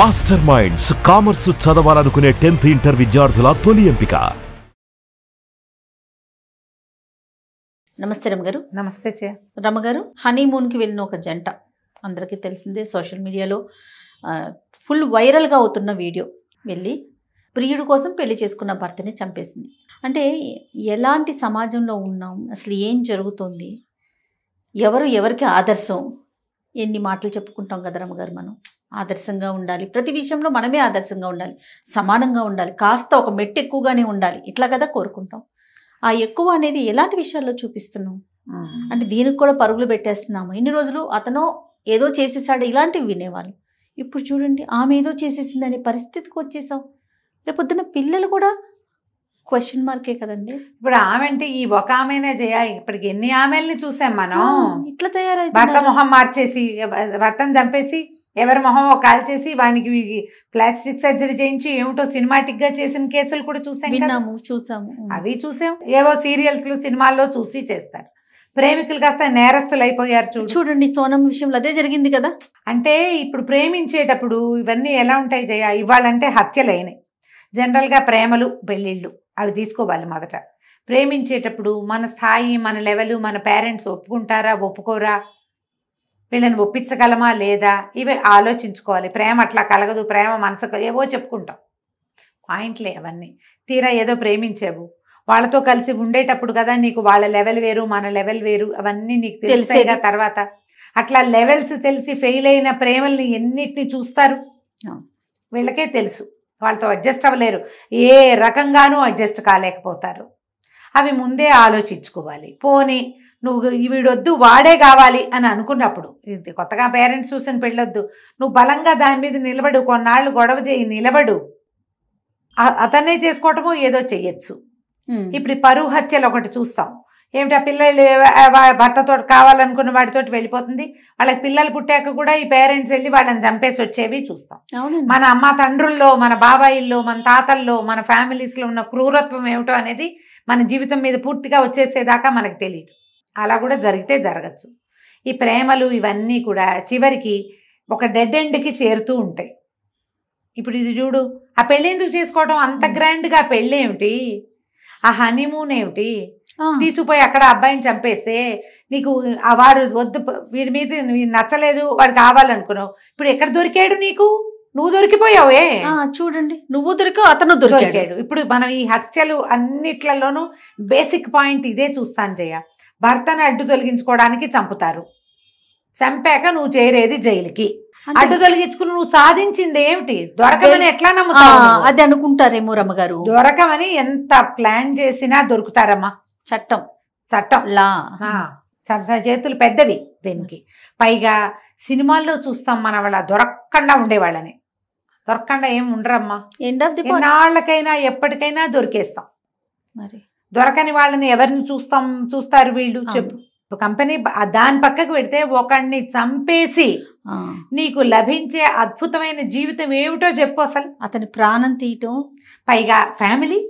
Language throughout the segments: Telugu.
మాస్టర్ మైండ్స్ కామర్స్ చదవాలనుకునే 10th ఇంటర్ విద్యార్థుల తొలి ఎంపిక. నమస్తే రమగారు. నమస్తే చే రమగారు, హనీమూన్కి వెళ్ళిన ఒక జంట అందరికీ తెలిసిందే, సోషల్ మీడియాలో ఫుల్ వైరల్గా అవుతున్న వీడియో. వెళ్ళి ప్రియుడు కోసం పెళ్లి చేసుకున్న భర్తని చంపేసింది. అంటే ఎలాంటి సమాజంలో ఉన్నాం, అసలు ఏం జరుగుతుంది, ఎవరు ఎవరికి ఆదర్శం, ఎన్ని మాటలు చెప్పుకుంటాం కదా రమగారు. మనం ఆదర్శంగా ఉండాలి, ప్రతి విషయంలో మనమే ఆదర్శంగా ఉండాలి, సమానంగా ఉండాలి, కాస్త ఒక మెట్టు ఎక్కువగానే ఉండాలి, ఇట్లా కదా కోరుకుంటాం. ఆ ఎక్కువ అనేది ఎలాంటి విషయాల్లో చూపిస్తున్నాం అంటే దీనికి కూడా పరుగులు పెట్టేస్తున్నాము. ఇన్ని రోజులు అతను ఏదో చేసేసాడు ఇలాంటివి వినేవాళ్ళు. ఇప్పుడు చూడండి, ఆమె ఏదో చేసేసింది అనే పరిస్థితికి వచ్చేసాం. రేపొద్దున పిల్లలు కూడా క్వశ్చన్ మార్కే కదండి. ఇప్పుడు ఆమె అంటే ఈ ఒక ఆమెనే చేయాలి. ఇప్పటికి ఎన్ని ఆమెల్ని చూసాం మనం. ఇట్లా తయారైంది. భర్త మొహం మార్చేసి, భర్తను చంపేసి ఎవరి మొహం కాల్చేసి వానికి ప్లాస్టిక్ సర్జరీ చేయించి ఏమిటో సినిమాటిక్ గా చేసిన కేసులు కూడా చూసాం, విన్నాము, చూసాము. అవి చూసాం. ఏవో సీరియల్స్ లో సినిమాల్లో చూసి చేస్తారు. ప్రేమికులు కాస్త నేరస్తులు అయిపోయారు. చూడండి, సోనం విషయంలో అదే జరిగింది కదా. అంటే ఇప్పుడు ప్రేమించేటప్పుడు ఇవన్నీ ఎలా ఉంటాయి జయ? ఇవ్వాలంటే హత్యలైనాయి. జనరల్గా ప్రేమలు, పెళ్ళిళ్ళు అవి తీసుకోవాలి. మొదట ప్రేమించేటప్పుడు మన స్థాయి, మన లెవెల్, మన పేరెంట్స్ ఒప్పుకుంటారా ఒప్పుకోరా, వీళ్ళని ఒప్పించగలమా లేదా, ఇవి ఆలోచించుకోవాలి. ప్రేమ అట్లా కలగదు, ప్రేమ మనసుకు ఏవో చెప్పుకుంటాం, పాయింట్లే అవన్నీ. తీరా ఏదో ప్రేమించావు, వాళ్ళతో కలిసి ఉండేటప్పుడు కదా నీకు వాళ్ళ లెవెల్ వేరు మన లెవెల్ వేరు అవన్నీ నీకు తెలిసేగా. తర్వాత అట్లా లెవెల్స్ తెలిసి ఫెయిల్ అయిన ప్రేమల్ని ఎన్నిటిని చూస్తారు, వీళ్ళకే తెలుసు. వాళ్ళతో అడ్జస్ట్ అవ్వలేరు, ఏ రకంగానూ అడ్జస్ట్ కాలేకపోతారు. అవి ముందే ఆలోచించుకోవాలి. పోనీ నువ్వు వీడొద్దు వాడే కావాలి అని అనుకున్నప్పుడు, ఇది కొత్తగా పేరెంట్స్ చూసిన పెళ్ళొద్దు, నువ్వు బలంగా దాని మీద నిలబడు, కొన్నాళ్ళు గొడవ చేయి, నిలబడు. అతన్నే చేసుకోవటమో ఏదో చెయ్యొచ్చు. ఇప్పుడు పరువు హత్యలు ఒకటి చూస్తాం. ఏమిటి, ఆ పిల్లలు భర్తతో కావాలనుకున్న వాడితోటి వెళ్ళిపోతుంది. వాళ్ళకి పిల్లలు పుట్టాక కూడా ఈ పేరెంట్స్ వెళ్ళి వాళ్ళని చంపేసి వచ్చేవి చూస్తాం. మన అమ్మ తండ్రుల్లో, మన బాబాయిల్లో, మన తాతల్లో, మన ఫ్యామిలీస్లో ఉన్న క్రూరత్వం ఏమిటో అనేది మన జీవితం మీద పూర్తిగా వచ్చేసేదాకా మనకు తెలియదు. అలా కూడా జరిగితే జరగచ్చు. ఈ ప్రేమలు ఇవన్నీ కూడా చివరికి ఒక డెడ్ ఎండ్కి చేరుతూ ఉంటాయి. ఇప్పుడు ఇది చూడు, ఆ పెళ్ళి ఎందుకు చేసుకోవడం అంత గ్రాండ్గా? పెళ్ళి ఏమిటి, ఆ హనీమూన్ ఏమిటి, తీసుకుపోయి అక్కడ అబ్బాయిని చంపేస్తే నీకు ఆ వాడు వద్దు, వీడి మీద నచ్చలేదు, వాడు కావాలనుకున్నావు, ఇప్పుడు ఎక్కడ దొరికాడు నీకు? నువ్వు దొరికిపోయావే. చూడండి, నువ్వు దొరికావు, అతను దొరికాడు. ఇప్పుడు మనం ఈ హత్యలు అన్నిట్లలోనూ బేసిక్ పాయింట్ ఇదే చూస్తాను జయ. భర్తను అడ్డు తొలగించుకోవడానికి చంపుతారు, చంపాక నువ్వు చేరేది జైలుకి. అడ్డు తొలగించుకుని నువ్వు సాధించింది ఏమిటి? దొరకమని ఎట్లా నమ్ముతావు? అది అనుకుంటారేమో రమ్మగారు. దొరకమని ఎంత ప్లాన్ చేసినా దొరుకుతారమ్మా. చట్టం లా చేతులు పెద్దవి దీనికి. పైగా సినిమాల్లో చూస్తాం మన వాళ్ళ దొరకకుండా ఉండేవాళ్ళని. దొరకకుండా ఏం ఉండరమ్మా. ఎన్నాళ్ళకైనా ఎప్పటికైనా దొరికేస్తాం. మరి దొరకని వాళ్ళని ఎవరిని చూస్తారు వీళ్ళు? చెప్పు. కంపెనీ దాని పక్కకు పెడితే ఒకడిని చంపేసి నీకు లభించే అద్భుతమైన జీవితం ఏమిటో చెప్పు. అసలు అతని ప్రాణం తీయటం, పైగా ఫ్యామిలీ,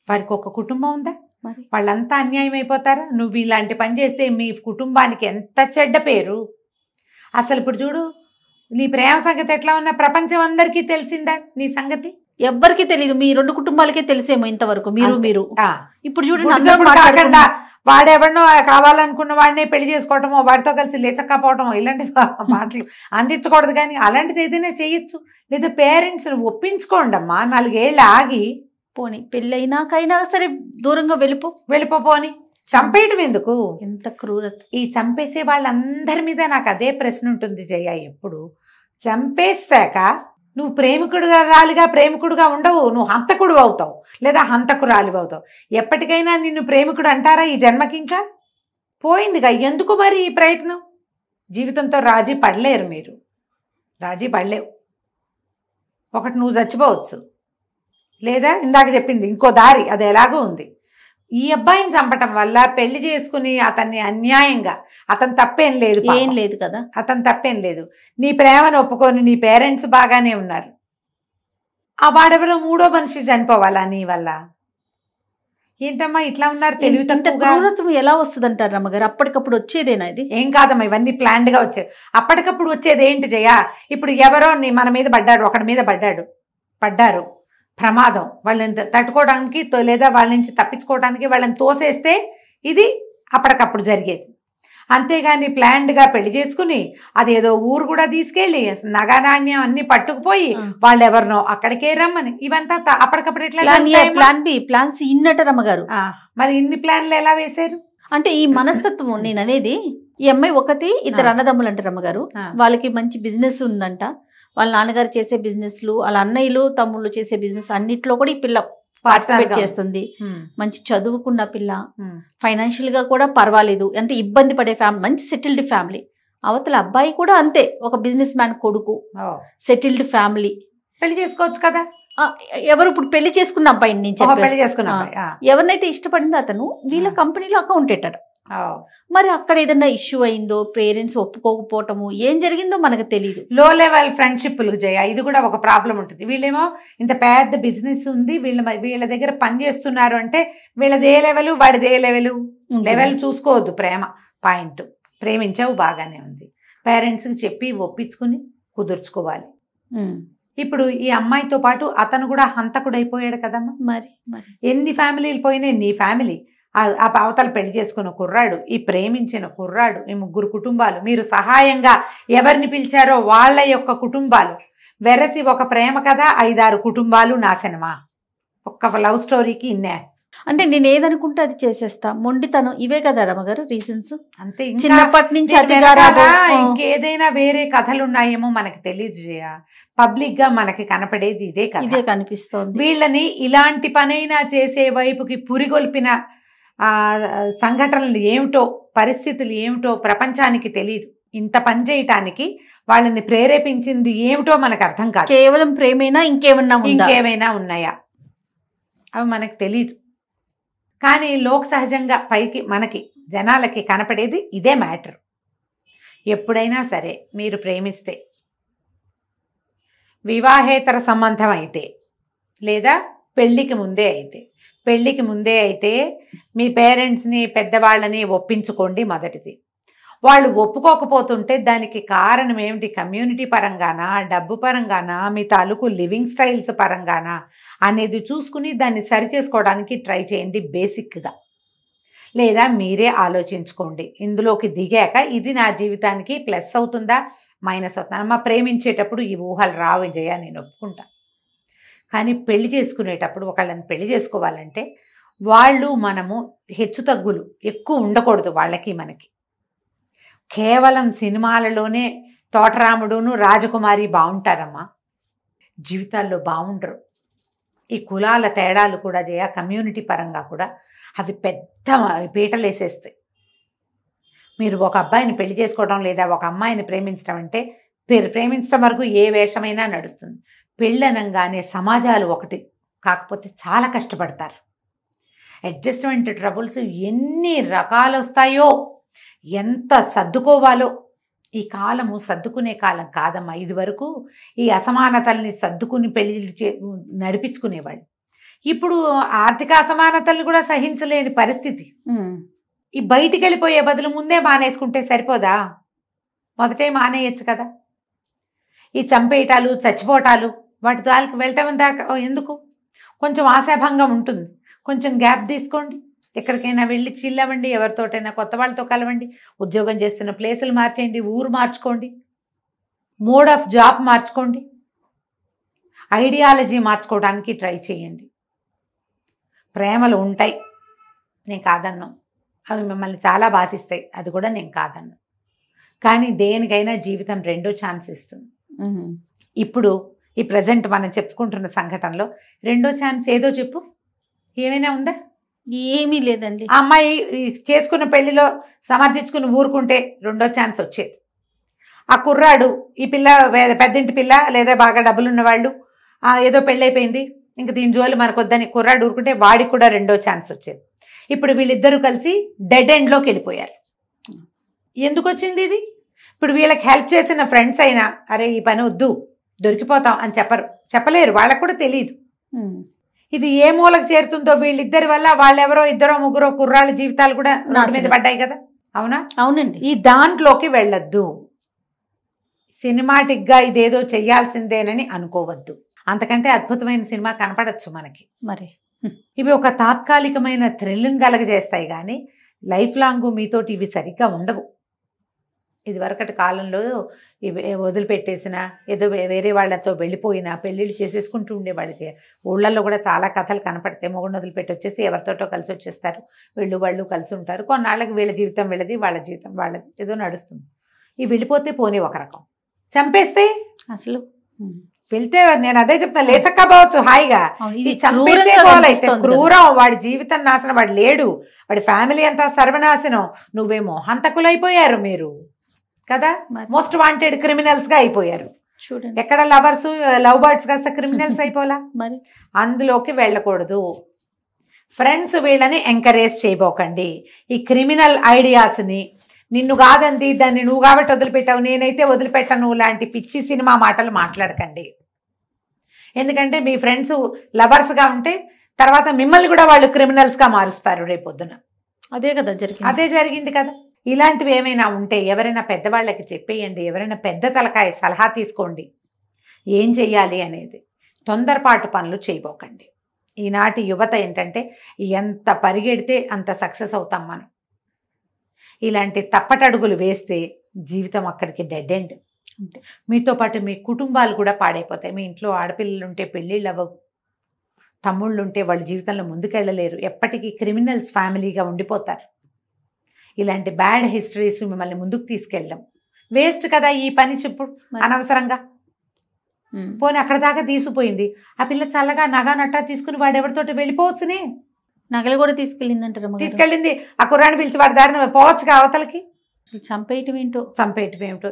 వారికి ఒక కుటుంబం ఉందా? వాళ్ళంతా అన్యాయం అయిపోతారా? నువ్వు ఇలాంటి పని చేస్తే మీ కుటుంబానికి ఎంత చెడ్డ పేరు. అసలు ఇప్పుడు చూడు, నీ ప్రేమ సంగతి ఎట్లా ఉన్నా ప్రపంచం అందరికీ తెలిసిందా నీ సంగతి? ఎవ్వరికి తెలియదు, మీ రెండు కుటుంబాలకే తెలిసేమో ఇంతవరకు. మీరు ఇప్పుడు చూడండి, వాడెవరినో కావాలనుకున్న వాడినే పెళ్లి చేసుకోవటమో, వాడితో కలిసి లేచక్కపోవటమో, ఇలాంటి మాటలు అందించకూడదు. కానీ అలాంటిది ఏదైనా చేయొచ్చు. లేదా పేరెంట్స్ ఒప్పించుకోండి అమ్మా, 4 ఏళ్ళు ఆగి పోనీ పెళ్ళైనాకైనా సరే దూరంగా వెళ్ళిపోని. చంపేయటం ఎందుకు? ఎంత క్రూరత. ఈ చంపేసే వాళ్ళందరి మీద నాకు అదే ప్రశ్న ఉంటుంది జయ. ఎప్పుడు చంపేశాక నువ్వు ప్రేమికుడుగా ఉండవు, నువ్వు హంతకుడు అవుతావు, లేదా హంతకురాలి అవుతావు. ఎప్పటికైనా నిన్ను ప్రేమికుడు అంటారా ఈ జన్మకి? ఇంకా పోయిందిగా. ఎందుకు మరి ఈ ప్రయత్నం? జీవితంతో రాజీ పడలేరు మీరు, రాజీ పడలేవు. ఒకటి నువ్వు చచ్చిపోవచ్చు, లేదా ఇందాక చెప్పింది ఇంకో దారి, అది ఎలాగో ఉంది. ఈ అబ్బాయిని చంపటం వల్ల పెళ్లి చేసుకుని అతన్ని అన్యాయంగా, అతను తప్పేం లేదు, ఏం లేదు కదా, అతను తప్పేం లేదు. నీ ప్రేమను ఒప్పుకొని నీ పేరెంట్స్ బాగానే ఉన్నారు. ఆ వాడెవరో 3వ మనిషి చనిపోవాలా నీ వల్ల? ఏంటమ్మా ఇట్లా ఉన్నారు, ఇంత తెలివి తక్కువగా. క్రూరత్వం ఎలా వస్తుంది అంటారు రమ్మగారు? అప్పటికప్పుడు వచ్చేదేనా ఇది? ఏం కాదమ్మా, ఇవన్నీ ప్లాన్డ్ గా వచ్చాయి. అప్పటికప్పుడు వచ్చేది ఏంటి జయ? ఇప్పుడు ఎవరో మన మీద పడ్డాడు, ఒకడి మీద పడ్డారు, ప్రమాదం, వాళ్ళని తట్టుకోవడానికి లేదా వాళ్ళ నుంచి తప్పించుకోవడానికి వాళ్ళని తోసేస్తే ఇది అప్పటికప్పుడు జరిగేది. అంతేగాని ప్లాన్డ్గా పెళ్లి చేసుకుని అదేదో ఊరు కూడా తీసుకెళ్ళి నగనాణ్యం అన్ని పట్టుకుపోయి వాళ్ళు ఎవరినో అక్కడికే రమ్మని ఇవంతా అప్పటికప్పుడు ఎట్లా? ప్లాన్ బి, ప్లాన్ సి ఇన్నట రమ్మగారు. మరి ఇన్ని ప్లాన్లు ఎలా వేశారు? అంటే ఈ మనస్తత్వం నేను అనేది, ఈ అమ్మాయి ఒకటి, ఇద్దరు అన్నదమ్ములు అంటారు రమ్మగారు. వాళ్ళకి మంచి బిజినెస్ ఉందంట, వాళ్ళ నాన్నగారు చేసే బిజినెస్లు, వాళ్ళ అన్నయ్యలు తమ్ముళ్ళు చేసే బిజినెస్ అన్నిట్లో కూడా ఈ పిల్ల పార్టిసిపేట్ చేస్తుంది. మంచి చదువుకున్న పిల్ల, ఫైనాన్షియల్ గా కూడా పర్వాలేదు, అంటే ఇబ్బంది పడే ఫ్యామిలీ, మంచి సెటిల్డ్ ఫ్యామిలీ. అవతల అబ్బాయి కూడా అంతే, ఒక బిజినెస్ మ్యాన్ కొడుకు, సెటిల్డ్ ఫ్యామిలీ. పెళ్లి చేసుకోవచ్చు కదా. ఎవరు ఇప్పుడు పెళ్లి చేసుకున్న అబ్బాయిని నేను చెప్పాను, పెళ్లి చేసుకున్న ఎవరినైతే ఇష్టపడిందో అతను వీళ్ళ కంపెనీలో అకౌంటెంట్. మరి అక్కడ ఏదైనా ఇష్యూ అయిందో, పేరెంట్స్ ఒప్పుకోకపోవటము, ఏం జరిగిందో మనకు తెలియదు. లో లెవెల్ ఫ్రెండ్షిప్లు జయ, ఇది కూడా ఒక ప్రాబ్లం ఉంటుంది. వీళ్ళేమో ఇంత పెద్ద బిజినెస్ ఉంది, వీళ్ళ దగ్గర పని చేస్తున్నారు అంటే వీళ్ళది ఏ లెవెల్, వాడిది ఏ లెవెల్ చూసుకోవద్దు. ప్రేమ పాయింట్, ప్రేమించావు బాగానే ఉంది, పేరెంట్స్కి చెప్పి ఒప్పించుకుని కుదుర్చుకోవాలి. ఇప్పుడు ఈ అమ్మాయితో పాటు అతను కూడా హంతకుడైపోయాడు కదమ్మా. మరి ఎన్ని ఫ్యామిలీలు పోయినాయి, నీ ఫ్యామిలీ, అవతల పెళ్లి చేసుకున్న కుర్రాడు, ఈ ప్రేమించిన కుర్రాడు, ఈ ముగ్గురు కుటుంబాలు, మీరు సహాయంగా ఎవరిని పిలిచారో వాళ్ళ యొక్క కుటుంబాలు వెరసి ఒక ప్రేమ కథ 5-6 కుటుంబాలు నాశనమా? ఒక్క లవ్ స్టోరీకి ఇన్నే. అంటే నేను ఏదనుకుంటే అది చేసేస్తా, మొండితనం, ఇవే కదా రమ్మగారు రీజన్స్. అంతే, చిన్నప్పటి నుంచి ఇంకేదైనా వేరే కథలు ఉన్నాయేమో మనకి తెలియదు జయ. పబ్లిక్ గా మనకి కనపడేది ఇదే కనిపిస్తోంది. వీళ్ళని ఇలాంటి పనైనా చేసే వైపుకి పురిగొల్పిన సంఘటనలు ఏమిటో, పరిస్థితులు ఏమిటో ప్రపంచానికి తెలియదు. ఇంత పని చేయటానికి వాళ్ళని ప్రేరేపించింది ఏమిటో మనకు అర్థం కాదు. కేవలం ప్రేమేనా, ఇంకేమైనా ఉన్నాయా అవి మనకు తెలియదు. కానీ లోక సహజంగా పైకి మనకి జనాలకి కనపడేది ఇదే మ్యాటర్. ఎప్పుడైనా సరే మీరు ప్రేమిస్తే, వివాహేతర సంబంధం అయితే లేదా పెళ్ళికి ముందే అయితే మీ పేరెంట్స్ని, పెద్దవాళ్ళని ఒప్పించుకోండి మొదటిది. వాళ్ళు ఒప్పుకోకపోతుంటే దానికి కారణం ఏమిటి, కమ్యూనిటీ పరంగానా, డబ్బు పరంగానా, మీ తాలూకు లివింగ్ స్టైల్స్ పరంగానా అనేది చూసుకుని దాన్ని సరిచేసుకోవడానికి ట్రై చేయండి బేసిక్గా. లేదా మీరే ఆలోచించుకోండి, ఇందులోకి దిగాక ఇది నా జీవితానికి ప్లస్ అవుతుందా, మైనస్ అవుతుందా. అమ్మ, ప్రేమించేటప్పుడు ఈ ఊహలు రావు జయ, నేను ఒప్పుకుంటా. కానీ పెళ్లి చేసుకునేటప్పుడు ఒకళ్ళని పెళ్లి చేసుకోవాలంటే వాళ్ళు మనము హెచ్చుతగ్గులు ఎక్కువ ఉండకూడదు వాళ్ళకి మనకి. కేవలం సినిమాలలోనే తోటరాముడును రాజకుమారి బాగుంటారమ్మా, జీవితాల్లో బాగుండరు. ఈ కులాల తేడాలు కూడా జయ, కమ్యూనిటీ పరంగా కూడా అవి పెద్ద పీటలేసేస్తాయి. మీరు ఒక అబ్బాయిని పెళ్లి చేసుకోవడం లేదా ఒక అమ్మాయిని ప్రేమించడం అంటే, ప్రేమించడం వరకు ఏ వేషమైనా నడుస్తుంది. పెళ్ళనంగానే సమాజాలు ఒకటి కాకపోతే చాలా కష్టపడతారు. అడ్జస్ట్మెంట్ ట్రబుల్స్ ఎన్ని రకాలు వస్తాయో, ఎంత సర్దుకోవాలో. ఈ కాలము సర్దుకునే కాలం కాదమ్మా. ఇది వరకు ఈ అసమానతల్ని సర్దుకుని పెళ్లి నడిపించుకునేవాళ్ళు. ఇప్పుడు ఆర్థిక అసమానతలు కూడా సహించలేని పరిస్థితి. ఈ బయటికి వెళ్ళిపోయే బదులు ముందే మానేసుకుంటే సరిపోదా? మొదటే మానేయచ్చు కదా. ఈ చంపేయటాలు, చచ్చిపోవటాలు, వాటి దానికి వెళ్ళటం దాకా ఎందుకు? కొంచెం ఆశాభంగం ఉంటుంది, కొంచెం గ్యాప్ తీసుకోండి. ఎక్కడికైనా వెళ్ళి చిల్లవండి, ఎవరితోటైనా కొత్త వాళ్ళతో కలవండి, ఉద్యోగం చేస్తున్న ప్లేసులు మార్చేయండి, ఊరు మార్చుకోండి, మోడ్ ఆఫ్ జాబ్ మార్చుకోండి, ఐడియాలజీ మార్చుకోవడానికి ట్రై చేయండి. ప్రేమలు ఉంటాయి, నేను కాదన్ను, అవి మిమ్మల్ని చాలా బాధిస్తాయి, అది కూడా నేను కాదన్ను. కానీ దేనికైనా జీవితం రెండో ఛాన్స్ ఇస్తుంది. ఇప్పుడు ఈ ప్రజెంట్ మనం చెప్పుకుంటున్న సంఘటనలో రెండో ఛాన్స్ ఏదో చెప్పు, ఏమైనా ఉందా? ఏమీ లేదండి. ఆ అమ్మాయి చేసుకున్న పెళ్లిలో సమర్థించుకుని ఊరుకుంటే రెండో ఛాన్స్ వచ్చేది. ఆ కుర్రాడు, ఈ పిల్ల పెద్దింటి పిల్ల లేదా బాగా డబ్బులున్న వాళ్ళు, ఏదో పెళ్ళైపోయింది ఇంక దీని జోలు మనకొద్దని కుర్రాడు ఊరుకుంటే వాడికి కూడా రెండో ఛాన్స్ వచ్చేది. ఇప్పుడు వీళ్ళిద్దరూ కలిసి డెడ్ ఎండ్లోకి వెళ్ళిపోయారు. ఎందుకు వచ్చింది ఇది? ఇప్పుడు వీళ్ళకి హెల్ప్ చేసిన ఫ్రెండ్స్ అయినా అరే ఈ పని వద్దు దొరికిపోతాం అని చెప్పలేరు, వాళ్ళకు కూడా తెలియదు. ఇది ఏ మూలకు చేరుతుందో వీళ్ళిద్దరి వల్ల వాళ్ళెవరో ఇద్దరో ముగ్గురో కుర్రాళ్ళ జీవితాలు కూడా రోడ్డు మీద పడ్డాయి కదా. అవునా? అవునండి. ఈ దాంట్లోకి వెళ్ళొద్దు. సినిమాటిక్గా ఇదేదో చెయ్యాల్సిందేనని అనుకోవద్దు. అంతకంటే అద్భుతమైన సినిమా కనపడచ్చు మనకి. మరి ఇవి ఒక తాత్కాలికమైన థ్రిల్లింగ్ కలగజేస్తాయి కానీ లైఫ్ లాంగ్ మీతోటి ఇవి సరిగ్గా ఉండవు. ఇది వరకటి కాలంలో ఇవి వదిలిపెట్టేసిన ఏదో వేరే వాళ్ళతో వెళ్ళిపోయినా పెళ్ళిళ్ళు చేసేసుకుంటూ ఉండేవాళ్ళకి ఊళ్ళల్లో కూడా చాలా కథలు కనపడతాయి. మొగుడిని వదిలిపెట్టి వచ్చేసి ఎవరితోటో కలిసి వచ్చేస్తారు, వాళ్ళు కలిసి ఉంటారు. కొన్నాళ్ళకి వీళ్ళ జీవితం వీళ్ళది, వాళ్ళ జీవితం వాళ్ళది, ఏదో నడుస్తుంది. ఈ వెళ్ళిపోతే పోనీ ఒక రకం, చంపేస్తే అసలు వెళ్తే నేను అదే చెప్తాను, లేచక్కపోవచ్చు హాయిగా. ఇది చంపేసే పోలైతే క్రూరం, వాడి జీవితం నాశనం, వాడు లేడు, వాడి ఫ్యామిలీ అంతా సర్వనాశనం, నువ్వేమో హంతకులైపోయారు మీరు కదా, మోస్ట్ వాంటెడ్ క్రిమినల్స్ గా అయిపోయారు. చూడండి ఎక్కడ లవర్స్ లవ్ బర్డ్స్ కాస్త క్రిమినల్స్ అయిపోలా. మరి అందులోకి వెళ్ళకూడదు. ఫ్రెండ్స్ వీళ్ళని ఎంకరేజ్ చేయబోకండి. ఈ క్రిమినల్ ఐడియాస్ని, నిన్ను కాదండి దాన్ని నువ్వు కాబట్టి వదిలిపెట్టావు నేనైతే వదిలిపెట్టను లాంటి పిచ్చి సినిమా మాటలు మాట్లాడకండి. ఎందుకంటే మీ ఫ్రెండ్స్ లవర్స్గా ఉంటే తర్వాత మిమ్మల్ని కూడా వాళ్ళు క్రిమినల్స్గా మారుస్తారు రేపొద్దున. అదే కదా జరిగింది, అదే జరిగింది కదా. ఇలాంటివి ఏమైనా ఉంటే ఎవరైనా పెద్దవాళ్ళకి చెప్పేయండి, ఎవరైనా పెద్ద తలకాయ సలహా తీసుకోండి ఏం చెయ్యాలి అనేది. తొందరపాటు పనులు చేయబోకండి. ఈనాటి యువత ఏంటంటే ఎంత పరిగెడితే అంత సక్సెస్ అవుతాం మనం. ఇలాంటి తప్పటడుగులు వేస్తే జీవితం అక్కడికి డెడ్ ఎండ్. మీతో పాటు మీ కుటుంబాలు కూడా పాడైపోతాయి. మీ ఇంట్లో ఆడపిల్లలు ఉంటే పెళ్ళిళ్ళు అవ్వవు, తమ్ముళ్ళు ఉంటే వాళ్ళ జీవితంలో ముందుకెళ్ళలేరు, ఎప్పటికీ క్రిమినల్స్ ఫ్యామిలీగా ఉండిపోతారు. ఇలాంటి బ్యాడ్ హిస్టరీస్ మిమ్మల్ని ముందుకు తీసుకెళ్ళడం వేస్ట్ కదా. ఈ పని చెప్పుడు అనవసరంగా. పోనీ అక్కడ దాకా తీసుకుపోయింది, ఆ పిల్ల చల్లగా నగా నట్టా తీసుకుని వాడెవరితోటి వెళ్ళిపోవచ్చునే. నగలు కూడా తీసుకెళ్ళిందంటారు, తీసుకెళ్ళింది. ఆ కుర్రాన్ని పిలిచి వాడి దారిని పోవచ్చుగా అవతలకి. చంపేయటం ఏంటో.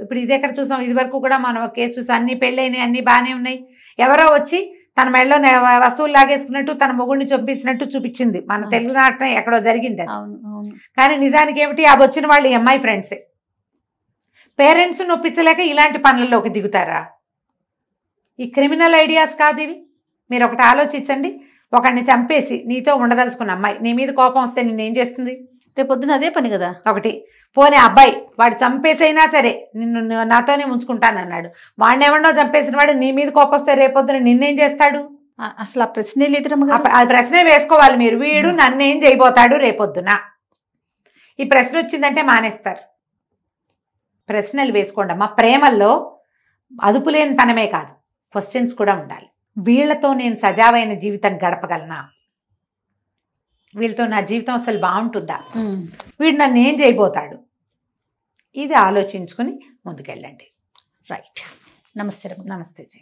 ఇప్పుడు ఇది ఎక్కడ చూసాం? ఇది వరకు కూడా మనం కేసు చూసాం, అన్ని పెళ్ళైనాయి, అన్ని బాగానే ఉన్నాయి. ఎవరో వచ్చి తన మెడలో వస్తువులు లాగేసుకున్నట్టు తన మొగుడిని చంపించినట్టు చూపించింది. మన తెలుగు నాటకం ఎక్కడో జరిగింది. కానీ నిజానికి ఏమిటి, అది వచ్చిన వాళ్ళు ఈ అమ్మాయి ఫ్రెండ్సే. పేరెంట్స్ నొప్పించలేక ఇలాంటి పనుల్లోకి దిగుతారా? ఈ క్రిమినల్ ఐడియాస్ కాదు ఇవి. మీరు ఒకటి ఆలోచించండి. ఒకడిని చంపేసి నీతో ఉండదలుచుకున్న అమ్మాయి నీ మీద కోపం వస్తే నిన్నేం చేస్తుంది? రేపొద్దున అదే పని కదా. ఒకటి పోనీ అబ్బాయి వాడు చంపేసైనా సరే నిన్ను నాతోనే ఉంచుకుంటానన్నాడు, వాడిని ఎవరినో చంపేసిన వాడు నీ మీద కోపం వస్తే రేపొద్దున నిన్నేం చేస్తాడు? అసలు ఆ ప్రశ్నే లేదు. ఆ ప్రశ్నే వేసుకోవాలి మీరు. వీడు నన్నేం చేయబోతాడు రేపొద్దున? ఈ ప్రశ్న వచ్చిందంటే మానేస్తారు. ప్రశ్నలు వేసుకోండి అమ్మా. ప్రేమల్లో అదుపులేని తనమే కాదు, క్వశ్చన్స్ కూడా ఉండాలి. వీళ్లతో నేను సజావైన జీవితం గడపగలనా? వీళ్ళతో నా జీవితం అసలు బాగుంటుందా? వీడు నన్ను ఏం చేయబోతాడు? ఇది ఆలోచించుకుని ముందుకెళ్ళండి. రైట్. నమస్తే. నమస్తే జీ.